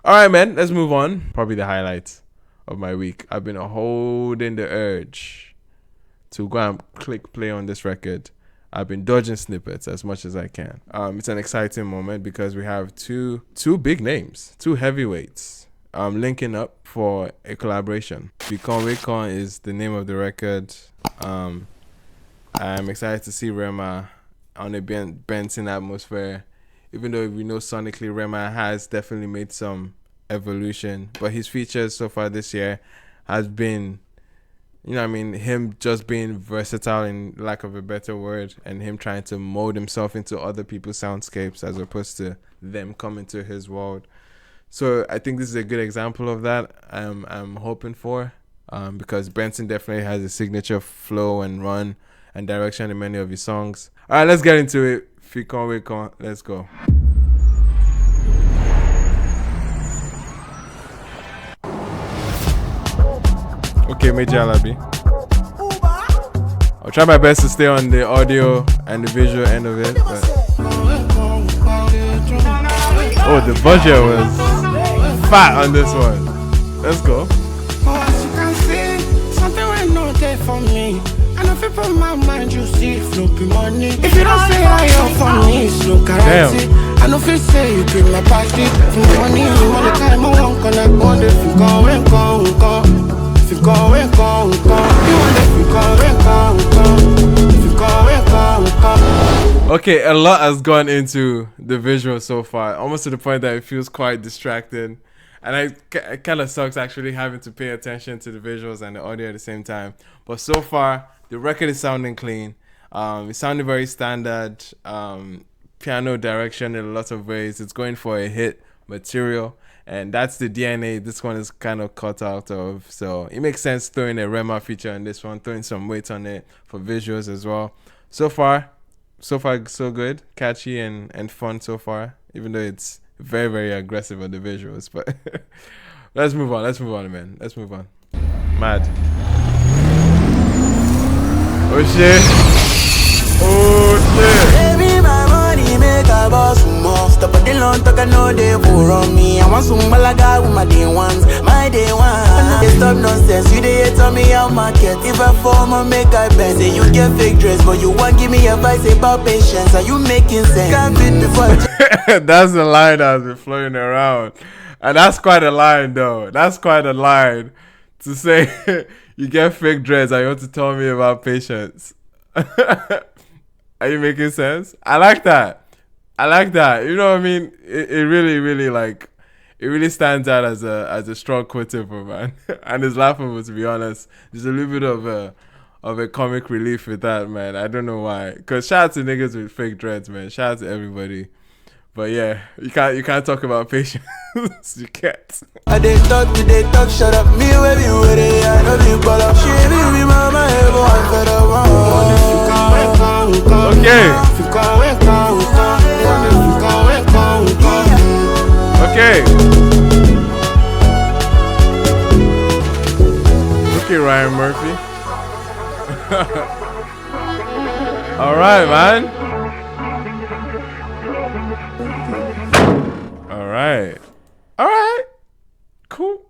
All right, man. Let's move on. Probably the highlights of my week. I've been holding the urge to go and click play on this record. I've been dodging snippets as much as I can. It's an exciting moment because we have two big names, two heavyweights, linking up for a collaboration. Becon Wacon is the name of the record. I'm excited to see Rema on a Benson atmosphere. Even though we know sonically Rema has definitely made some evolution, but his features so far this year has been, him just being versatile, in lack of a better word, and him trying to mold himself into other people's soundscapes as opposed to them coming to his world. So I think this is a good example of that. I'm hoping for, because Benson definitely has a signature flow and run and direction in many of his songs. All right, let's get into it. Fikon Wekon, let's go. Okay, Major Alabi. I'll try my best to stay on the audio and the visual end of it. But... oh, the budget was fat on this one. Let's go. As you can see, something went not there for me. And if it put my mind, you see, floppy money. If you don't say I am funny, it's no guarantee. I know if you say you give my party for money, all the time I won't connect on if you go and go. If you go and go, you want if you go and go. If you go and go. Okay, a lot has gone into the visual so far, almost to the point that it feels quite distracting. And it kind of sucks actually having to pay attention to the visuals and the audio at the same time. But so far, the record is sounding clean. It's sounding very standard. Piano direction in a lot of ways. It's going for a hit material. And that's the DNA this one is kind of cut out of. So it makes sense throwing a Rema feature on this one, throwing some weight on it for visuals as well. So far, so good. Catchy and fun so far, even though it's very, very aggressive on the visuals. But let's move on, man. Let's move on. Mad. Oh shit. Oh shit. Baby, my money make a boss more. Stop at the long talk, I know they will on me. I want some malaga with my day ones, my day one. They stop nonsense, you they hate on me out market. If I form or make I bend, say you get fake dress, but you want give me advice about patience. Are you making sense? Can't fit before. That's the line that has been floating around. And that's quite a line though. That's quite a line to say you get fake dreads and you want to tell me about patience. Are you making sense? I like that. You know what I mean? It really, really it really stands out as a strong quotable, man. And it's laughable, to be honest. There's a little bit of a comic relief with that, man. I don't know why. Cause shout out to niggas with fake dreads, man. Shout out to everybody. But yeah, you can't talk about patience. You can't. They talk, shut up. Me, baby, with it, I know you ball up. She be mama, everyone for the wrong. Okay. Okay, Ryan Murphy. All right, man. All right. Cool.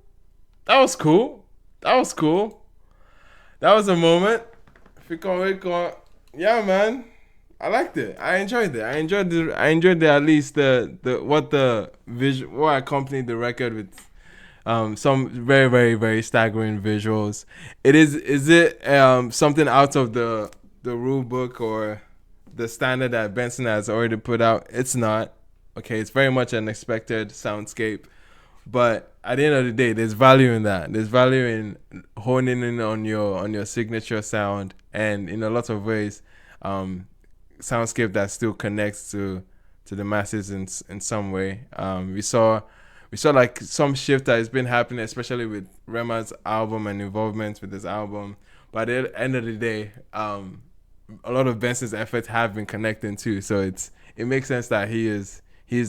That was cool. That was a moment. Yeah, man. I liked it. I enjoyed it. I enjoyed at least what accompanied the record with some very, very, very staggering visuals. Is it something out of the rule book or the standard that Benson has already put out? It's not. Okay, it's very much an expected soundscape. But at the end of the day, there's value in that. There's value in honing in on your signature sound, and in a lot of ways, soundscape that still connects to the masses in some way. We saw like some shift that has been happening, especially with Rema's album and involvement with his album. But at the end of the day, a lot of Benson's efforts have been connecting too. So it makes sense that he's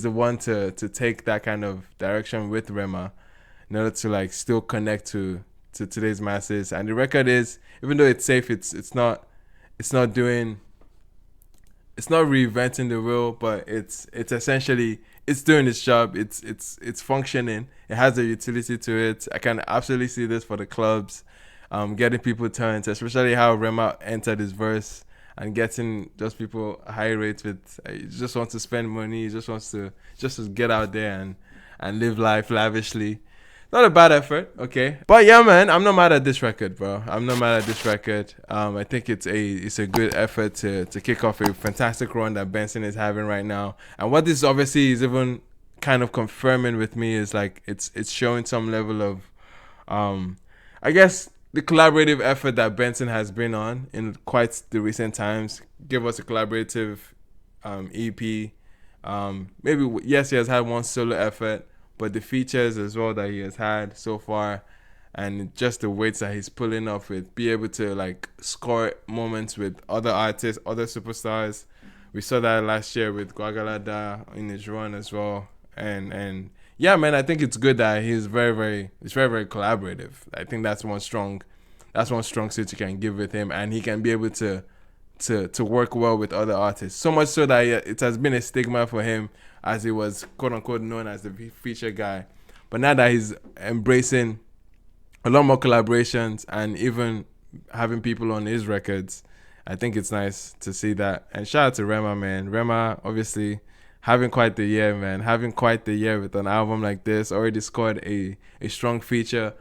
the one to take that kind of direction with Rema in order to like still connect to today's masses. And the record is, even though it's safe, it's not reinventing the wheel, but it's essentially it's doing its job. It's functioning. It has a utility to it. I can absolutely see this for the clubs, getting people turned, especially how Rema entered his verse and getting just people high rates with. He just wants to spend money. He just wants to get out there and live life lavishly. Not a bad effort, okay. But yeah, man, I'm not mad at this record, bro. I'm not mad at this record. I think it's a good effort to kick off a fantastic run that Benson is having right now. And what this obviously is even kind of confirming with me is like it's showing some level of, I guess, the collaborative effort that Benson has been on in quite the recent times. Give us a collaborative EP. Maybe yes, he has had one solo effort, but the features as well that he has had so far, and just the weights that he's pulling off with, be able to like score moments with other artists, other superstars. We saw that last year with Guagalada in his run as well, and yeah, man, I think it's good that he's very collaborative. I think that's one strong suit you can give with him, and he can be able to work well with other artists. So much so that it has been a stigma for him, as he was quote unquote known as the feature guy. But now that he's embracing a lot more collaborations and even having people on his records, I think it's nice to see that. And shout out to Rema, man. Rema obviously having quite the year, man. Having quite the year with an album like this. Already scored a strong feature.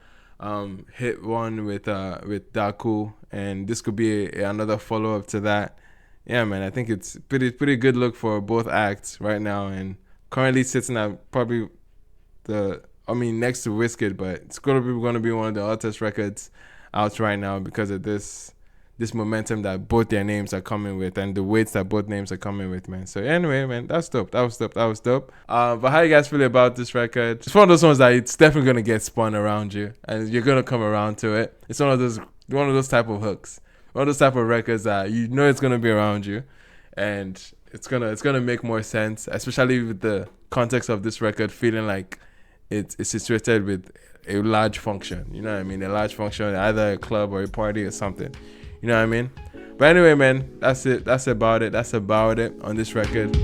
Hit one with Daku, and this could be another follow up to that. Yeah, man, I think it's pretty good look for both acts right now, and currently sitting at probably next to Wizkid, but it's going to be one of the hottest records out right now because of this momentum that both their names are coming with and the weights that both names are coming with, man. So anyway, man, that's dope. That was dope. But how you guys feel about this record? It's one of those ones that it's definitely gonna get spun around you, and you're gonna come around to it. It's one of those type of hooks, one of those type of records that you know it's gonna be around you, and it's gonna make more sense, especially with the context of this record feeling like it's situated with a large function. You know what I mean? A large function, either a club or a party or something. You know what I mean? But anyway, man, that's it. That's about it on this record.